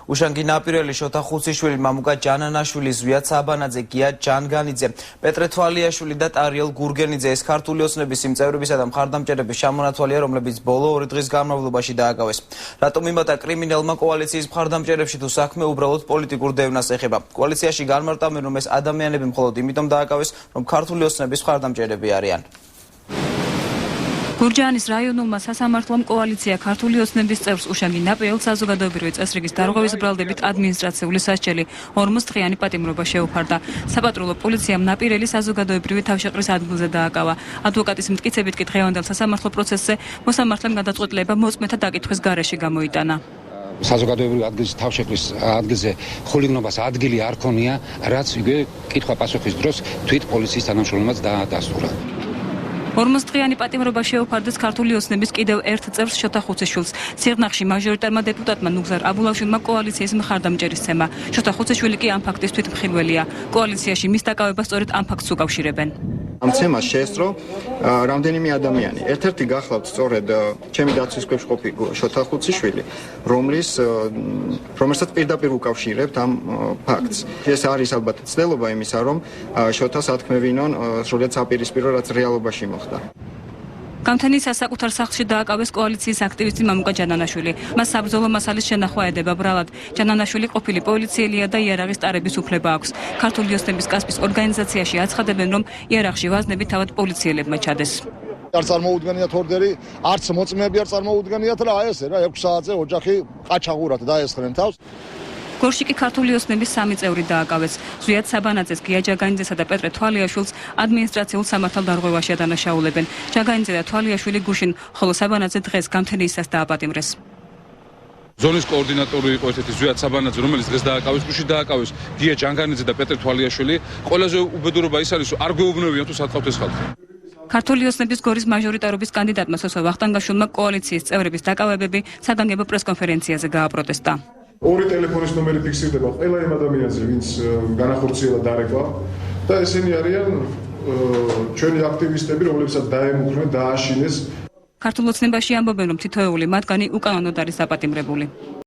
უშანგი ნაპირელი, შოთა ხუციშვილი, მამუკა ჯანანაშვილი, ზვიად საბანაძე, გია ჯანგანიძე, პეტრე თვალიაშვილი და ტარიელ გურგენიძე ეს ქართული ოცნების სიმწევრებისა და მხარდამჭერების ჩამონათვალია, რომლებიც ბოლო 2 დღის განმავლობაში დააკავეს. რატომ იმატა კრიმინალმა კოალიციის მხარდამჭერებში თუ საქმე უბრალოდ პოლიტიკურ დევნას ეხება? კოალიციაში განმარტავენ, რომ ეს ადამიანები მხოლოდ იმიტომ დააკავეს, რომ ქართული ოცნების მხარდამჭერები არიან. გურჯაანის რაიონულმა სასამართლომ კოალიცია ქართული ოცნების წევრს უშანგი ნაპირელს საზოგადოებრივი წესრიგის დარღვევის ბრალდებით ადმინისტრაციული სასჯელი 40 დღიანი პატიმრობა შეუფარდა. საპატრულო პოლიციამ ნაპირელი საზოგადოებრივი თავშეყრის ადგილზე დააკავა. ადვოკატის მტკიცებით კი დღევანდელ სასამართლო პროცესზე მოსამართლემ გადაწყვეტილება მოწმეთა დაკითხვის გარეშე გამოიტანა. საზოგადოებრივი ადგილზე თავშეყრის ადგილზე ხულიგნობას ადგილი არ ქონია, რაც იგივე კითხვა-პასუხის დროს თვით პოლიციის თანამშრომლებს დაასტურა. 40 დღიანი პატიმრობა შეუფარდეს ქართული ოცნების კიდევ ერთ წევრს შოთა ხუციშვილს. სიღნაღში მაჟორიტარმა დეპუტატმა ნუგზარ აბულაშვილმა კოალიციის მხარდამჭერის სცემა. შოთა ხუციშვილი კი ამ ფაქტის თვითმხილველია. კოალიციაში მის დაკავებას სწორედ ამ ფაქტს უკავშირებენ. ამ ცემას შეესწრო რამდენიმე ადამიანი. ერთ-ერთი გახლავთ სწორედ ჩემი დაცვის ქვეშ ყოფილი შოთა ხუციშვილი, რომელსაც პირდაპირ უკავშირებთ ამ ფაქტს. ეს არის ალბათ ცდელობა იმისა, რომ შოთას ათქმევინონ სრულიად საპირისპირო, რაც რეალობაში მოხდა. გამთენის საკუთარ სახლში დააკავეს კოალიციის აქტივისტი მამუკა ჯანანაშვილი. მას საბრძოლო მასალის შენახვა ედება ბრალად. ჯანანაშვილი ყოფილი პოლიციელია და იარაღის ტარების უფლება აქვს. ქართული ოცნების კასპის ორგანიზაციაში აცხადებენ, რომ იარაღში ვაზნები თავად პოლიციელებმა ჩადეს. არ წარმოუდგენიათ ორდერი, არც მოწმეები არ წარმოუდგენიათ რა აი ესე რა 6 საათზე ოჯახი ყაჩაღურად დაესხნენ თავს. გორში კი ქართული ოცნების 3 წევრი დააკავეს. ზვიად საბანაძეს, გია ჯაგანიძესა და პეტრე თვალიაშვილს ადმინისტრაციულ სამართალ დარღვევაში ადანაშაულებენ. ჯაგანიძე და თვალიაშვილი გუშინ, ხოლო საბანაძე დღეს გამთენიისას დააპატიმრეს. ზონის კოორდინატორი იყო ერთ-ერთი ზვიად საბანაძე, რომელიც დღეს დააკავეს, გუშინ დააკავეს გია ჯანგანიძე და პეტრე თვალიაშვილი. ყველაზე უბედურება ის არის, რომ არ გვეუბნებიან თუ სად ყავთ ეს ხალხი. ქართული ოცნების გორის მაჟორიტარობის კანდიდატმა სოსო ვახტანგაშვილმა კოალიციის წევრების დაკავებები საგანგებო პრესკონფერენციაზე გააპროტესტა. 2 ტელეფონის ნომერი ფიქსირდება ყველა იმ ადამიანზე, ვინც განახორციელა დარეკვა და ესენი არიან ჩვენი აქტივისტები, რომლებსაც დაემუქრნენ, დააშინეს. ქართულ ოცნებაში ამბობენ, რომ თითოეული მათგანი უკანონოდ არის დაპატიმრებული.